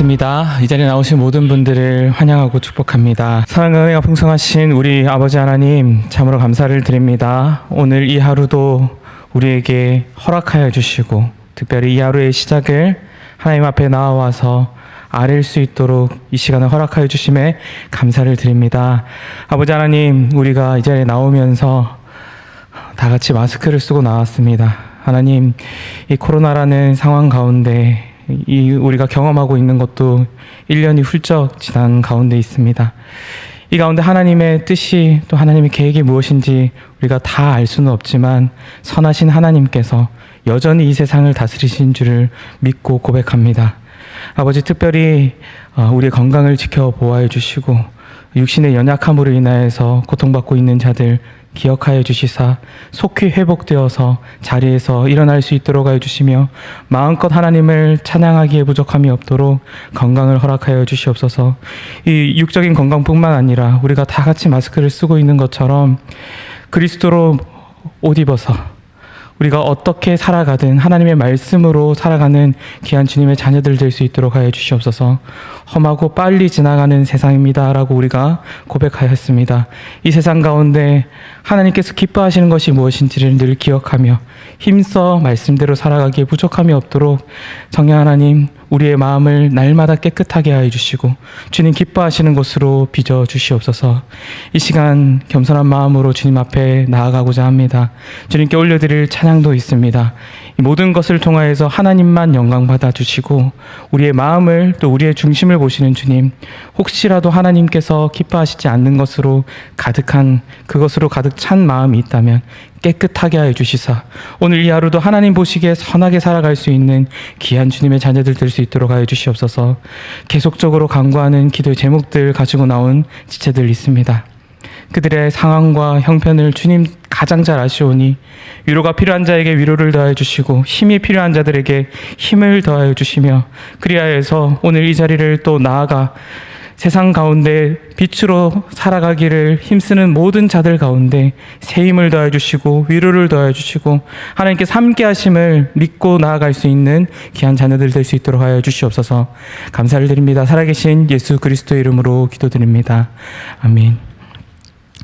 반갑습니다. 이 자리에 나오신 모든 분들을 환영하고 축복합니다. 사랑과 은혜가 풍성하신 우리 아버지 하나님, 참으로 감사를 드립니다. 오늘 이 하루도 우리에게 허락하여 주시고, 특별히 이 하루의 시작을 하나님 앞에 나와서 아뢰일 수 있도록 이 시간을 허락하여 주심에 감사를 드립니다. 아버지 하나님, 우리가 이 자리에 나오면서 다 같이 마스크를 쓰고 나왔습니다. 하나님, 이 코로나라는 상황 가운데 우리가 경험하고 있는 것도 1년이 훌쩍 지난 가운데 있습니다. 이 가운데 하나님의 뜻이 또 하나님의 계획이 무엇인지 우리가 다 알 수는 없지만 선하신 하나님께서 여전히 이 세상을 다스리신 줄을 믿고 고백합니다. 아버지, 특별히 우리의 건강을 지켜보아해 주시고 육신의 연약함으로 인하여서 고통받고 있는 자들 기억하여 주시사 속히 회복되어서 자리에서 일어날 수 있도록 하여 주시며 마음껏 하나님을 찬양하기에 부족함이 없도록 건강을 허락하여 주시옵소서. 이 육적인 건강뿐만 아니라 우리가 다 같이 마스크를 쓰고 있는 것처럼 그리스도로 옷 입어서 우리가 어떻게 살아가든 하나님의 말씀으로 살아가는 귀한 주님의 자녀들 될 수 있도록 하여 주시옵소서. 험하고 빨리 지나가는 세상입니다 라고 우리가 고백하였습니다. 이 세상 가운데 하나님께서 기뻐하시는 것이 무엇인지를 늘 기억하며 힘써 말씀대로 살아가기에 부족함이 없도록 성령 하나님, 우리의 마음을 날마다 깨끗하게 하여 주시고 주님 기뻐하시는 곳으로 빚어 주시옵소서. 이 시간 겸손한 마음으로 주님 앞에 나아가고자 합니다. 주님께 올려드릴 찬양도 있습니다. 이 모든 것을 통하여서 하나님만 영광 받아 주시고 우리의 마음을 또 우리의 중심을 보시는 주님, 혹시라도 하나님께서 기뻐하시지 않는 것으로 그것으로 가득 찬 마음이 있다면 깨끗하게 하여 주시사 오늘 이 하루도 하나님 보시기에 선하게 살아갈 수 있는 귀한 주님의 자녀들 될 수 있도록 하여 주시옵소서. 계속적으로 간구하는 기도의 제목들 가지고 나온 지체들 있습니다. 그들의 상황과 형편을 주님 가장 잘 아시오니 위로가 필요한 자에게 위로를 더하여 주시고 힘이 필요한 자들에게 힘을 더하여 주시며 그리하여서 오늘 이 자리를 또 나아가 세상 가운데 빛으로 살아가기를 힘쓰는 모든 자들 가운데 새 힘을 더해 주시고 위로를 더해 주시고 하나님께서 함께 하심을 믿고 나아갈 수 있는 귀한 자녀들 될 수 있도록 하여 주시옵소서. 감사를 드립니다. 살아계신 예수 그리스도의 이름으로 기도드립니다. 아멘.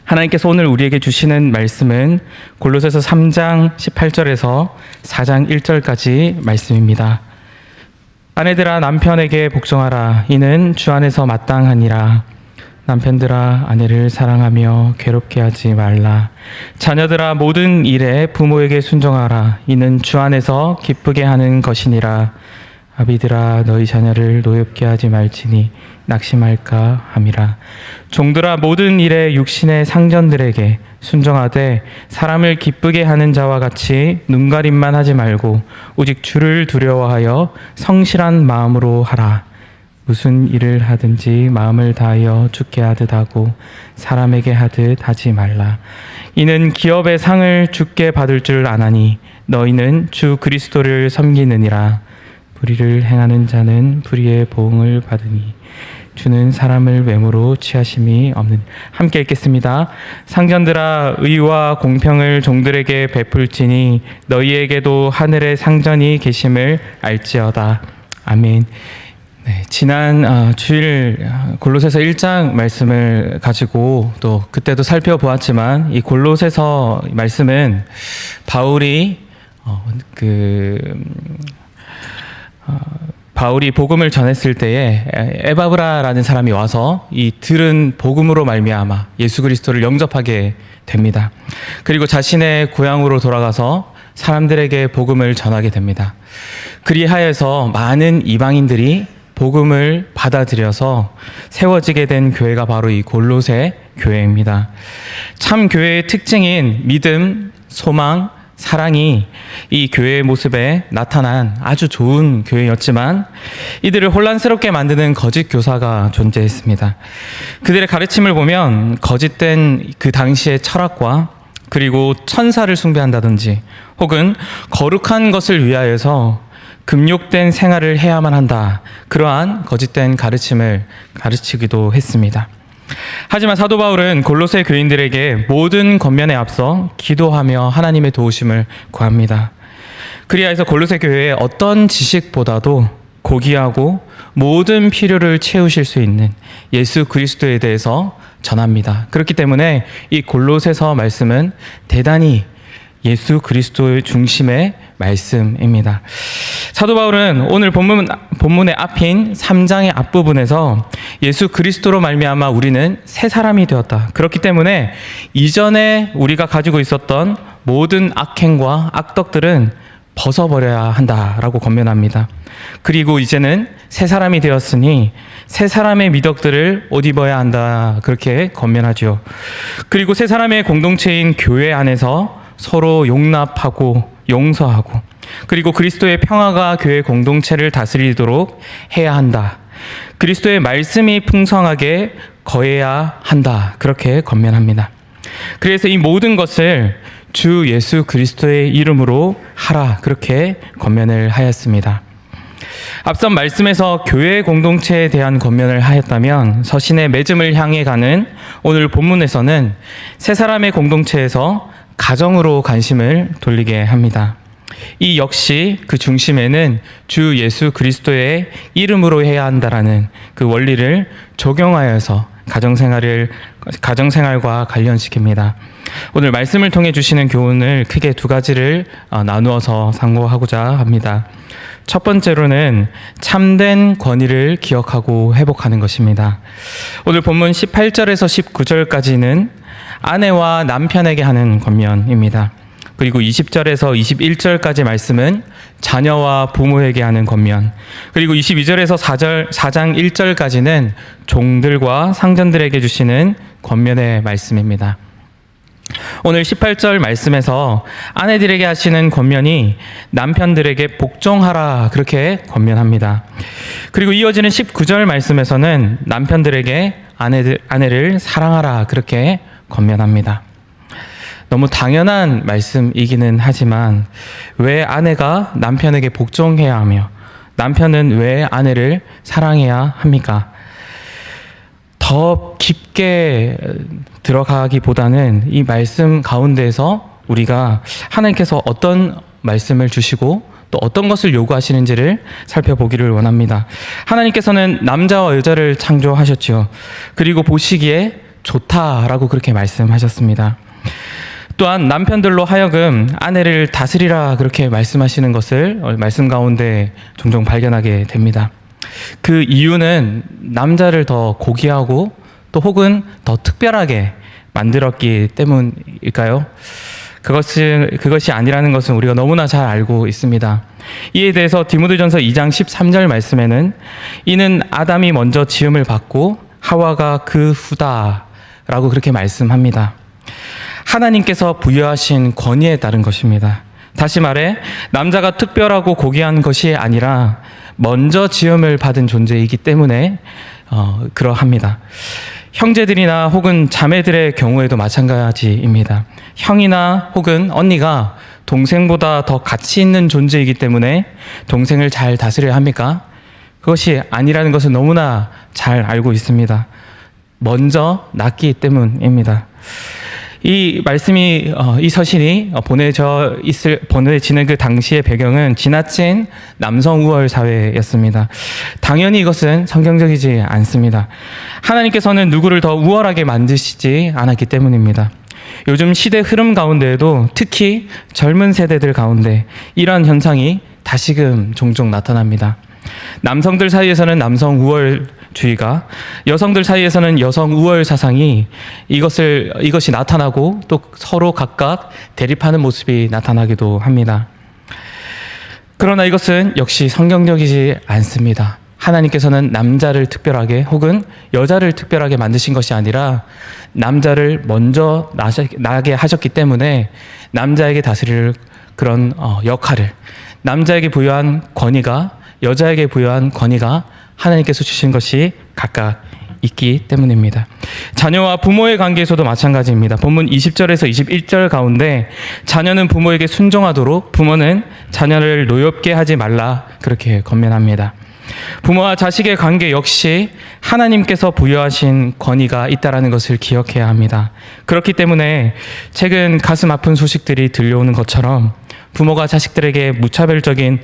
하나님께서 오늘 우리에게 주시는 말씀은 골로새서 3장 18절에서 4장 1절까지 말씀입니다. 아내들아 남편에게 복종하라. 이는 주 안에서 마땅하니라. 남편들아 아내를 사랑하며 괴롭게 하지 말라. 자녀들아 모든 일에 부모에게 순종하라. 이는 주 안에서 기쁘게 하는 것이니라. 아비들아 너희 자녀를 노엽게 하지 말지니 낙심할까 함이라. 종들아 모든 일에 육신의 상전들에게 순종하되 사람을 기쁘게 하는 자와 같이 눈가림만 하지 말고 오직 주를 두려워하여 성실한 마음으로 하라. 무슨 일을 하든지 마음을 다하여 주께 하듯 하고 사람에게 하듯 하지 말라. 이는 기업의 상을 주께 받을 줄 아나니 너희는 주 그리스도를 섬기느니라. 불의를 행하는 자는 불의의 보응을 받으니 주는 사람을 외모로 취하심이 없는. 함께 읽겠습니다. 상전들아 의와 공평을 종들에게 베풀지니 너희에게도 하늘의 상전이 계심을 알지어다. 아멘. 네, 지난 주일 골로새서 1장 말씀을 가지고 또 그때도 살펴보았지만 이 골로새서 말씀은 바울이 바울이 복음을 전했을 때에 에바브라라는 사람이 와서 이 들은 복음으로 말미암아 예수 그리스도를 영접하게 됩니다. 그리고 자신의 고향으로 돌아가서 사람들에게 복음을 전하게 됩니다. 그리하여서 많은 이방인들이 복음을 받아들여서 세워지게 된 교회가 바로 이 골로새 교회입니다. 참 교회의 특징인 믿음, 소망, 사랑이 이 교회의 모습에 나타난 아주 좋은 교회였지만 이들을 혼란스럽게 만드는 거짓 교사가 존재했습니다. 그들의 가르침을 보면 거짓된 그 당시의 철학과 그리고 천사를 숭배한다든지 혹은 거룩한 것을 위하여서 금욕된 생활을 해야만 한다, 그러한 거짓된 가르침을 가르치기도 했습니다. 하지만 사도 바울은 골로새 교인들에게 모든 권면에 앞서 기도하며 하나님의 도우심을 구합니다. 그리하여서 골로새 교회의 어떤 지식보다도 고귀하고 모든 필요를 채우실 수 있는 예수 그리스도에 대해서 전합니다. 그렇기 때문에 이 골로새서 말씀은 대단히 예수 그리스도의 중심의 말씀입니다. 사도 바울은 오늘 본문의 앞인 3장의 앞부분에서 예수 그리스도로 말미암아 우리는 새 사람이 되었다. 그렇기 때문에 이전에 우리가 가지고 있었던 모든 악행과 악덕들은 벗어버려야 한다라고 권면합니다. 그리고 이제는 새 사람이 되었으니 새 사람의 미덕들을 옷 입어야 한다, 그렇게 권면하죠. 그리고 새 사람의 공동체인 교회 안에서 서로 용납하고 용서하고, 그리고 그리스도의 평화가 교회 공동체를 다스리도록 해야 한다. 그리스도의 말씀이 풍성하게 거해야 한다, 그렇게 권면합니다. 그래서 이 모든 것을 주 예수 그리스도의 이름으로 하라, 그렇게 권면을 하였습니다. 앞선 말씀에서 교회 공동체에 대한 권면을 하였다면, 서신의 맺음을 향해 가는 오늘 본문에서는 세 사람의 공동체에서 가정으로 관심을 돌리게 합니다. 이 역시 그 중심에는 주 예수 그리스도의 이름으로 해야 한다라는 그 원리를 적용하여서 가정생활과 관련시킵니다. 오늘 말씀을 통해 주시는 교훈을 크게 두 가지를 나누어서 상고하고자 합니다. 첫 번째로는 참된 권위를 기억하고 회복하는 것입니다. 오늘 본문 18절에서 19절까지는 아내와 남편에게 하는 권면입니다. 그리고 20절에서 21절까지 말씀은 자녀와 부모에게 하는 권면, 그리고 22절에서 4장 1절까지는 종들과 상전들에게 주시는 권면의 말씀입니다. 오늘 18절 말씀에서 아내들에게 하시는 권면이 남편들에게 복종하라, 그렇게 권면합니다. 그리고 이어지는 19절 말씀에서는 남편들에게 아내를 사랑하라, 그렇게 권면합니다. 너무 당연한 말씀이기는 하지만 왜 아내가 남편에게 복종해야 하며 남편은 왜 아내를 사랑해야 합니까? 더 깊게 들어가기보다는 이 말씀 가운데에서 우리가 하나님께서 어떤 말씀을 주시고 또 어떤 것을 요구하시는지를 살펴보기를 원합니다. 하나님께서는 남자와 여자를 창조하셨죠. 그리고 보시기에 좋다라고 그렇게 말씀하셨습니다. 또한 남편들로 하여금 아내를 다스리라, 그렇게 말씀하시는 것을 말씀 가운데 종종 발견하게 됩니다. 그 이유는 남자를 더 고귀하고 또 혹은 더 특별하게 만들었기 때문일까요? 그것이 아니라는 것은 우리가 너무나 잘 알고 있습니다. 이에 대해서 디모데전서 2장 13절 말씀에는 이는 아담이 먼저 지음을 받고 하와가 그 후다라고 그렇게 말씀합니다. 하나님께서 부여하신 권위에 따른 것입니다. 다시 말해 남자가 특별하고 고귀한 것이 아니라 먼저 지음을 받은 존재이기 때문에 그러합니다. 형제들이나 혹은 자매들의 경우에도 마찬가지입니다. 형이나 혹은 언니가 동생보다 더 가치 있는 존재이기 때문에 동생을 잘 다스려야 합니까? 그것이 아니라는 것은 너무나 잘 알고 있습니다. 먼저 낳기 때문입니다. 이 말씀이 이 서신이 보내지는 그 당시의 배경은 지나친 남성 우월 사회였습니다. 당연히 이것은 성경적이지 않습니다. 하나님께서는 누구를 더 우월하게 만드시지 않았기 때문입니다. 요즘 시대 흐름 가운데에도 특히 젊은 세대들 가운데 이러한 현상이 다시금 종종 나타납니다. 남성들 사이에서는 남성 우월주의가, 여성들 사이에서는 여성 우월 사상이 이것이 나타나고 또 서로 각각 대립하는 모습이 나타나기도 합니다. 그러나 이것은 역시 성경적이지 않습니다. 하나님께서는 남자를 특별하게 혹은 여자를 특별하게 만드신 것이 아니라 남자를 먼저 나게 하셨기 때문에 남자에게 다스릴 그런 역할을, 남자에게 부여한 권위가 여자에게 부여한 권위가 하나님께서 주신 것이 각각 있기 때문입니다. 자녀와 부모의 관계에서도 마찬가지입니다. 본문 20절에서 21절 가운데 자녀는 부모에게 순종하도록 부모는 자녀를 노엽게 하지 말라, 그렇게 권면합니다. 부모와 자식의 관계 역시 하나님께서 부여하신 권위가 있다는 것을 기억해야 합니다. 그렇기 때문에 최근 가슴 아픈 소식들이 들려오는 것처럼 부모가 자식들에게 무차별적인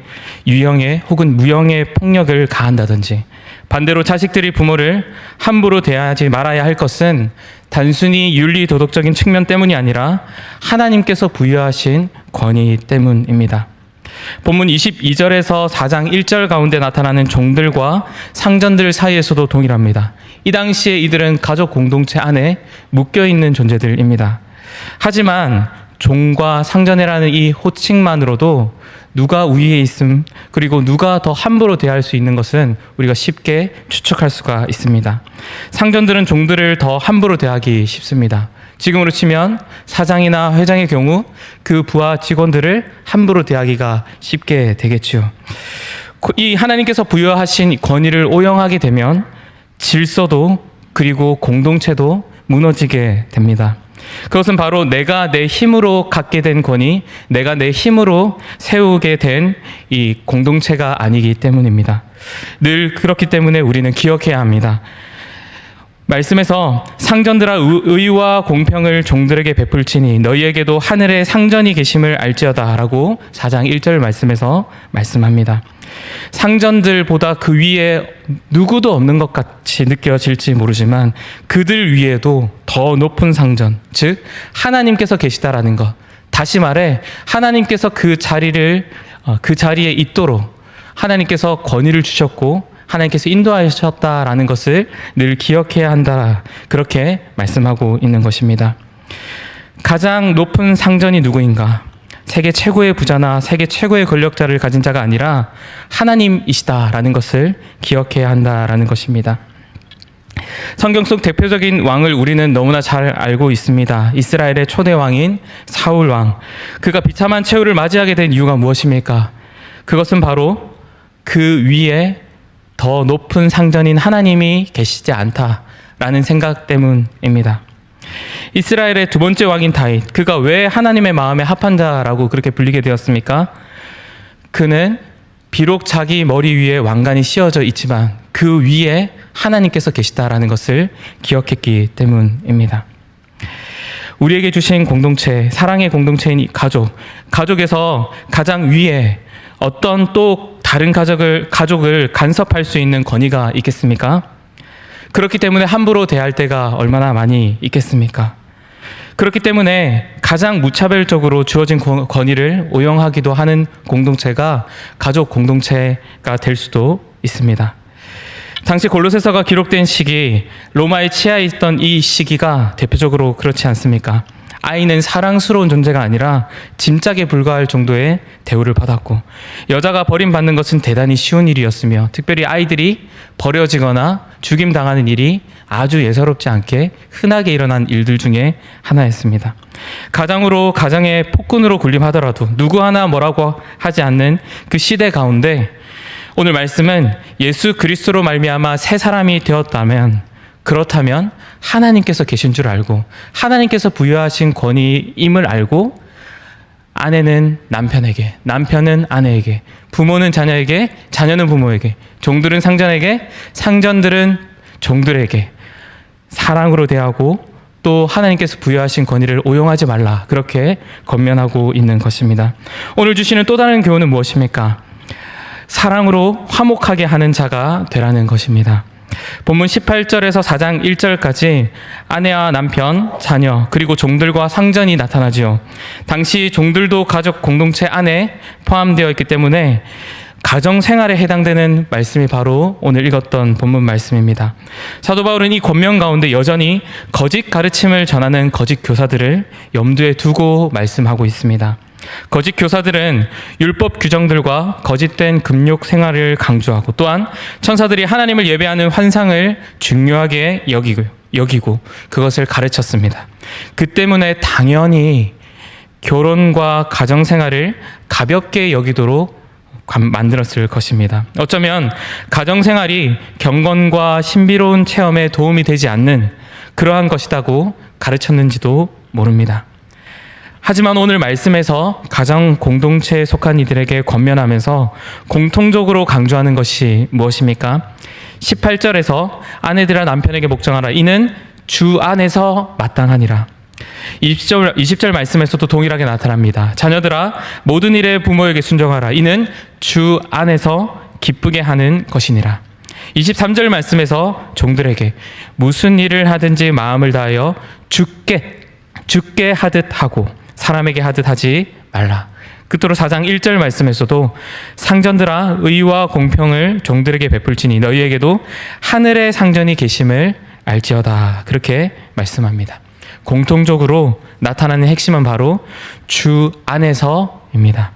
유형의 혹은 무형의 폭력을 가한다든지, 반대로 자식들이 부모를 함부로 대하지 말아야 할 것은 단순히 윤리 도덕적인 측면 때문이 아니라 하나님께서 부여하신 권위 때문입니다. 본문 22절에서 4장 1절 가운데 나타나는 종들과 상전들 사이에서도 동일합니다. 이 당시에 이들은 가족 공동체 안에 묶여있는 존재들입니다. 하지만 종과 상전이라는 이 호칭만으로도 누가 우위에 있음, 그리고 누가 더 함부로 대할 수 있는 것은 우리가 쉽게 추측할 수가 있습니다. 상전들은 종들을 더 함부로 대하기 쉽습니다. 지금으로 치면 사장이나 회장의 경우 그 부하 직원들을 함부로 대하기가 쉽게 되겠지요. 이 하나님께서 부여하신 권위를 오용하게 되면 질서도 그리고 공동체도 무너지게 됩니다. 그것은 바로 내가 내 힘으로 갖게 된 권위, 내가 내 힘으로 세우게 된 이 공동체가 아니기 때문입니다. 늘 그렇기 때문에 우리는 기억해야 합니다. 말씀에서 상전들아 의와 공평을 종들에게 베풀지니 너희에게도 하늘에 상전이 계심을 알지어다 라고 4장 1절 말씀에서 말씀합니다. 상전들보다 그 위에 누구도 없는 것 같이 느껴질지 모르지만 그들 위에도 더 높은 상전, 즉 하나님께서 계시다라는 것, 다시 말해 하나님께서 그 자리에 있도록 하나님께서 권위를 주셨고 하나님께서 인도하셨다라는 것을 늘 기억해야 한다, 그렇게 말씀하고 있는 것입니다. 가장 높은 상전이 누구인가? 세계 최고의 부자나 세계 최고의 권력자를 가진 자가 아니라 하나님이시다라는 것을 기억해야 한다라는 것입니다. 성경 속 대표적인 왕을 우리는 너무나 잘 알고 있습니다. 이스라엘의 초대 왕인 사울 왕. 그가 비참한 최후를 맞이하게 된 이유가 무엇입니까? 그것은 바로 그 위에 더 높은 상전인 하나님이 계시지 않다라는 생각 때문입니다. 이스라엘의 두 번째 왕인 다윗, 그가 왜 하나님의 마음에 합한 자라고 그렇게 불리게 되었습니까? 그는 비록 자기 머리 위에 왕관이 씌워져 있지만 그 위에 하나님께서 계시다라는 것을 기억했기 때문입니다. 우리에게 주신 공동체, 사랑의 공동체인 가족에서 가장 위에 어떤 또 다른 가족을 간섭할 수 있는 권위가 있겠습니까? 그렇기 때문에 함부로 대할 때가 얼마나 많이 있겠습니까? 그렇기 때문에 가장 무차별적으로 주어진 권위를 오용하기도 하는 공동체가 가족 공동체가 될 수도 있습니다. 당시 골로새서가 기록된 시기, 로마의 치하에 있던 이 시기가 대표적으로 그렇지 않습니까? 아이는 사랑스러운 존재가 아니라 짐짝에 불과할 정도의 대우를 받았고, 여자가 버림받는 것은 대단히 쉬운 일이었으며 특별히 아이들이 버려지거나 죽임당하는 일이 아주 예사롭지 않게 흔하게 일어난 일들 중에 하나였습니다. 가장으로 가정의 폭군으로 군림하더라도 누구 하나 뭐라고 하지 않는 그 시대 가운데 오늘 말씀은 예수 그리스도로 말미암아 새 사람이 되었다면, 그렇다면 하나님께서 계신 줄 알고 하나님께서 부여하신 권위임을 알고 아내는 남편에게, 남편은 아내에게, 부모는 자녀에게, 자녀는 부모에게, 종들은 상전에게, 상전들은 종들에게 사랑으로 대하고 또 하나님께서 부여하신 권위를 오용하지 말라, 그렇게 권면하고 있는 것입니다. 오늘 주시는 또 다른 교훈은 무엇입니까? 사랑으로 화목하게 하는 자가 되라는 것입니다. 본문 18절에서 4장 1절까지 아내와 남편, 자녀, 그리고 종들과 상전이 나타나지요. 당시 종들도 가족 공동체 안에 포함되어 있기 때문에 가정 생활에 해당되는 말씀이 바로 오늘 읽었던 본문 말씀입니다. 사도 바울은 이 권면 가운데 여전히 거짓 가르침을 전하는 거짓 교사들을 염두에 두고 말씀하고 있습니다. 거짓 교사들은 율법 규정들과 거짓된 금욕 생활을 강조하고 또한 천사들이 하나님을 예배하는 환상을 중요하게 여기고 그것을 가르쳤습니다. 그 때문에 당연히 결혼과 가정 생활을 가볍게 여기도록 만들었을 것입니다. 어쩌면 가정 생활이 경건과 신비로운 체험에 도움이 되지 않는 그러한 것이라고 가르쳤는지도 모릅니다. 하지만 오늘 말씀에서 가정 공동체에 속한 이들에게 권면하면서 공통적으로 강조하는 것이 무엇입니까? 18절에서 아내들아 남편에게 목정하라. 이는 주 안에서 마땅하니라. 20절 말씀에서도 동일하게 나타납니다. 자녀들아 모든 일에 부모에게 순종하라. 이는 주 안에서 기쁘게 하는 것이니라. 23절 말씀에서 종들에게 무슨 일을 하든지 마음을 다하여 주께 하듯 하고 사람에게 하듯 하지 말라. 끝으로 4장 1절 말씀에서도 상전들아 의와 공평을 종들에게 베풀지니 너희에게도 하늘의 상전이 계심을 알지어다. 그렇게 말씀합니다. 공통적으로 나타나는 핵심은 바로 주 안에서입니다.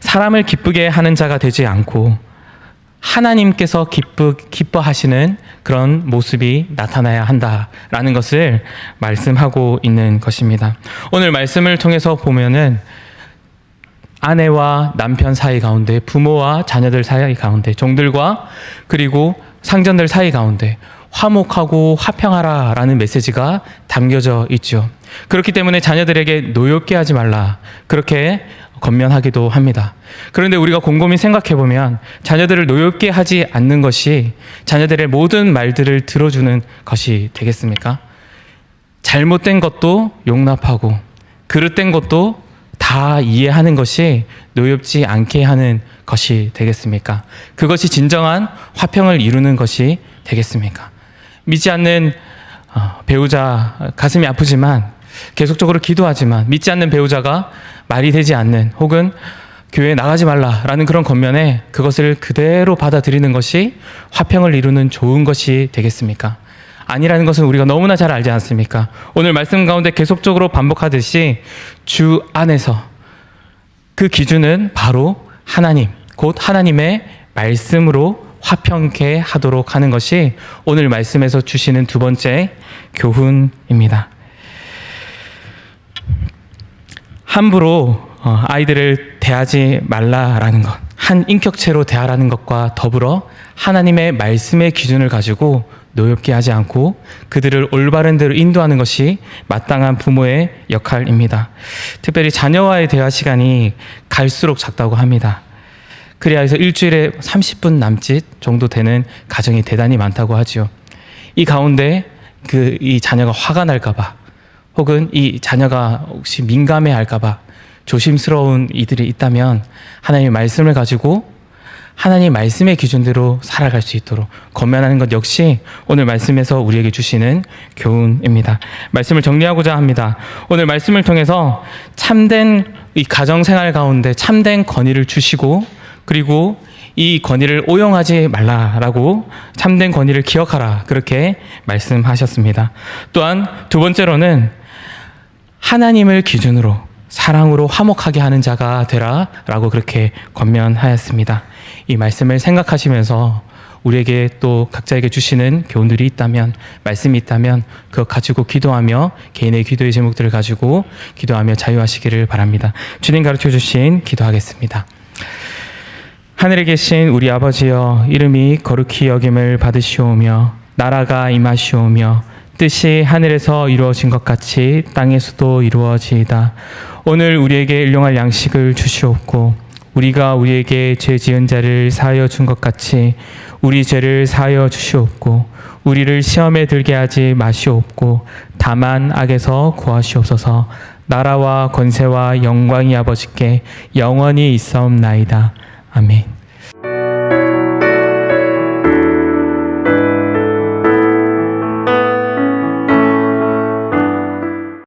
사람을 기쁘게 하는 자가 되지 않고 하나님께서 기뻐하시는 그런 모습이 나타나야 한다라는 것을 말씀하고 있는 것입니다. 오늘 말씀을 통해서 보면은 아내와 남편 사이 가운데, 부모와 자녀들 사이 가운데, 종들과 그리고 상전들 사이 가운데 화목하고 화평하라라는 메시지가 담겨져 있죠. 그렇기 때문에 자녀들에게 노엽게 하지 말라, 그렇게 권면하기도 합니다. 그런데 우리가 곰곰이 생각해 보면 자녀들을 노엽게 하지 않는 것이 자녀들의 모든 말들을 들어주는 것이 되겠습니까? 잘못된 것도 용납하고 그릇된 것도 다 이해하는 것이 노엽지 않게 하는 것이 되겠습니까? 그것이 진정한 화평을 이루는 것이 되겠습니까? 믿지 않는 배우자, 가슴이 아프지만 계속적으로 기도하지만 믿지 않는 배우자가 말이 되지 않는, 혹은 교회에 나가지 말라라는 그런 권면에 그것을 그대로 받아들이는 것이 화평을 이루는 좋은 것이 되겠습니까? 아니라는 것은 우리가 너무나 잘 알지 않습니까? 오늘 말씀 가운데 계속적으로 반복하듯이 주 안에서, 그 기준은 바로 하나님, 곧 하나님의 말씀으로 화평케 하도록 하는 것이 오늘 말씀에서 주시는 두 번째 교훈입니다. 함부로 아이들을 대하지 말라라는 것, 한 인격체로 대하라는 것과 더불어 하나님의 말씀의 기준을 가지고 노엽게 하지 않고 그들을 올바른 대로 인도하는 것이 마땅한 부모의 역할입니다. 특별히 자녀와의 대화 시간이 갈수록 작다고 합니다. 그래야 해서 일주일에 30분 남짓 정도 되는 가정이 대단히 많다고 하죠. 이 가운데 이 자녀가 화가 날까봐, 혹은 이 자녀가 혹시 민감해할까봐 조심스러운 이들이 있다면 하나님의 말씀을 가지고 하나님 말씀의 기준대로 살아갈 수 있도록 권면하는 것 역시 오늘 말씀에서 우리에게 주시는 교훈입니다. 말씀을 정리하고자 합니다. 오늘 말씀을 통해서 참된 이 가정생활 가운데 참된 권위를 주시고, 그리고 이 권위를 오용하지 말라라고, 참된 권위를 기억하라, 그렇게 말씀하셨습니다. 또한 두 번째로는 하나님을 기준으로 사랑으로 화목하게 하는 자가 되라라고 그렇게 권면하였습니다. 이 말씀을 생각하시면서 우리에게 또 각자에게 주시는 교훈들이 있다면, 말씀이 있다면 그것 가지고 기도하며 개인의 기도의 제목들을 가지고 기도하며 자유하시기를 바랍니다. 주님 가르쳐 주신 기도하겠습니다. 하늘에 계신 우리 아버지여, 이름이 거룩히 여김을 받으시오며 나라가 임하시오며 뜻이 하늘에서 이루어진 것 같이 땅에서도 이루어지이다. 오늘 우리에게 일용할 양식을 주시옵고 우리가 우리에게 죄 지은 자를 사하여 준 것 같이 우리 죄를 사하여 주시옵고 우리를 시험에 들게 하지 마시옵고 다만 악에서 구하시옵소서. 나라와 권세와 영광이 아버지께 영원히 있사옵나이다. 아멘.